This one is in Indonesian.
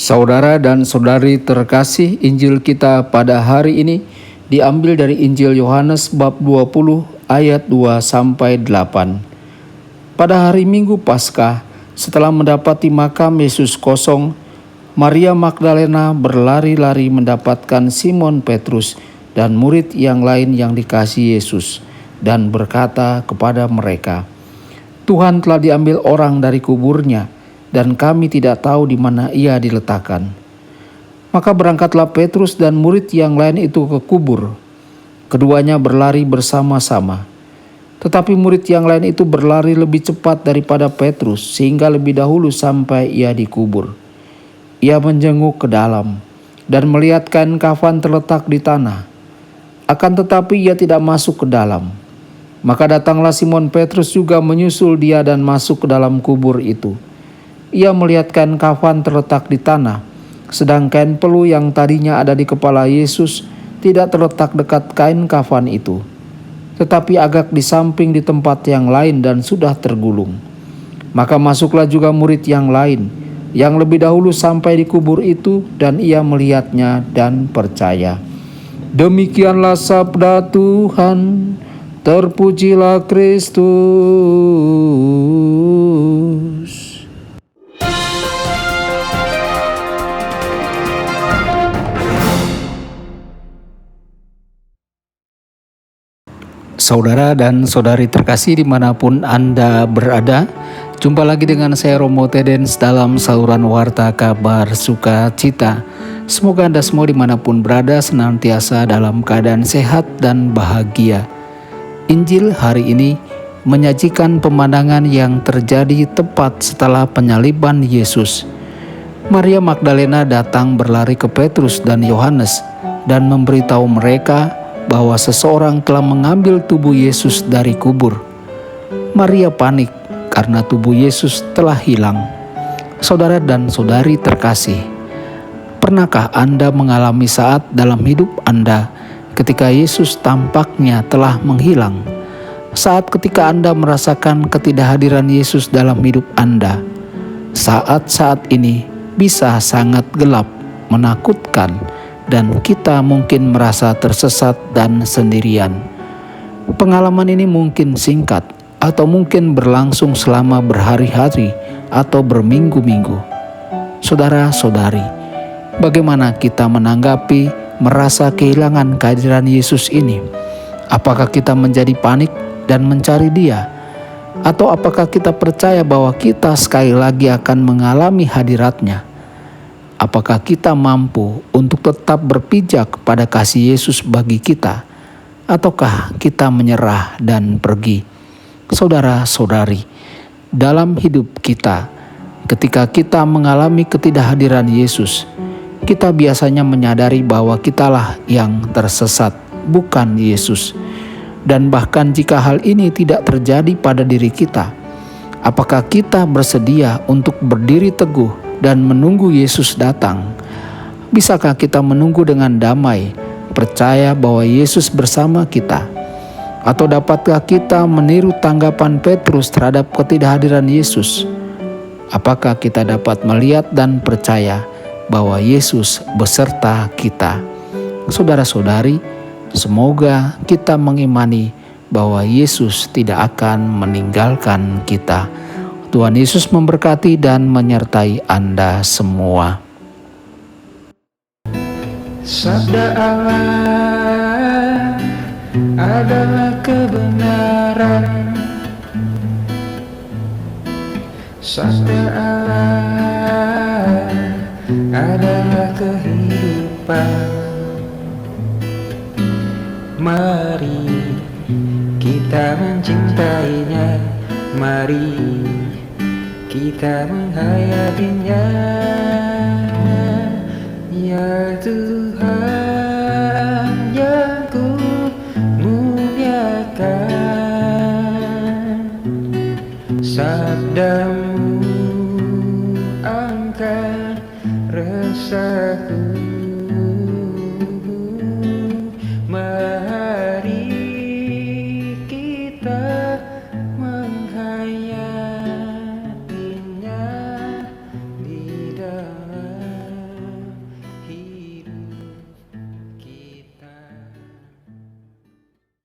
Saudara dan saudari terkasih, Injil kita pada hari ini diambil dari Injil Yohanes bab 20 ayat 2 sampai 8. Pada hari Minggu Paskah, setelah mendapati makam Yesus kosong, Maria Magdalena berlari-lari mendapatkan Simon Petrus dan murid yang lain yang dikasihi Yesus dan berkata kepada mereka, "Tuhan telah diambil orang dari kuburnya, dan kami tidak tahu di mana ia diletakkan." Maka berangkatlah Petrus dan murid yang lain itu ke kubur. Keduanya berlari bersama-sama. Tetapi murid yang lain itu berlari lebih cepat daripada Petrus, sehingga lebih dahulu sampai ia dikubur. Ia menjenguk ke dalam dan melihat kain kafan terletak di tanah. Akan tetapi ia tidak masuk ke dalam. Maka datanglah Simon Petrus juga menyusul dia dan masuk ke dalam kubur itu. Ia melihat kain kafan terletak di tanah, sedang kain pelu yang tadinya ada di kepala Yesus tidak terletak dekat kain kafan itu, tetapi agak di samping di tempat yang lain dan sudah tergulung. Maka masuklah juga murid yang lain, yang lebih dahulu sampai di kubur itu, dan ia melihatnya dan percaya. Demikianlah sabda Tuhan. Terpujilah Kristus. Saudara dan saudari terkasih dimanapun Anda berada, jumpa lagi dengan saya Romo Tedens dalam saluran Warta Kabar Sukacita. Semoga Anda semua dimanapun berada senantiasa dalam keadaan sehat dan bahagia. Injil hari ini menyajikan pemandangan yang terjadi tepat setelah penyaliban Yesus. Maria Magdalena datang berlari ke Petrus dan Yohanes dan memberitahu mereka bahwa seseorang telah mengambil tubuh Yesus dari kubur. Maria panik karena tubuh Yesus telah hilang. Saudara dan saudari terkasih, pernahkah Anda mengalami saat dalam hidup Anda ketika Yesus tampaknya telah menghilang? Saat ketika Anda merasakan ketidakhadiran Yesus dalam hidup Anda, saat-saat ini bisa sangat gelap, menakutkan, dan kita mungkin merasa tersesat dan sendirian. Pengalaman ini mungkin singkat atau mungkin berlangsung selama berhari-hari atau berminggu-minggu. Saudara-saudari, bagaimana kita menanggapi merasa kehilangan kehadiran Yesus ini? Apakah kita menjadi panik dan mencari Dia? Atau apakah kita percaya bahwa kita sekali lagi akan mengalami hadirat-Nya? Apakah kita mampu untuk tetap berpijak pada kasih Yesus bagi kita? Ataukah kita menyerah dan pergi? Saudara-saudari, dalam hidup kita, ketika kita mengalami ketidakhadiran Yesus, kita biasanya menyadari bahwa kitalah yang tersesat, bukan Yesus. Dan bahkan jika hal ini tidak terjadi pada diri kita, apakah kita bersedia untuk berdiri teguh dan menunggu Yesus datang? Bisakah kita menunggu dengan damai, percaya bahwa Yesus bersama kita? Atau dapatkah kita meniru tanggapan Petrus terhadap ketidakhadiran Yesus? Apakah kita dapat melihat dan percaya bahwa Yesus beserta kita? Saudara-saudari, semoga kita mengimani bahwa Yesus tidak akan meninggalkan kita. Tuhan Yesus memberkati dan menyertai Anda semua. Sabda Allah adalah kebenaran. Sabda Allah adalah kehidupan. Mari kita mencintainya, mari kita menghayatinya. Ya Tuhan yang ku muliakan, sabda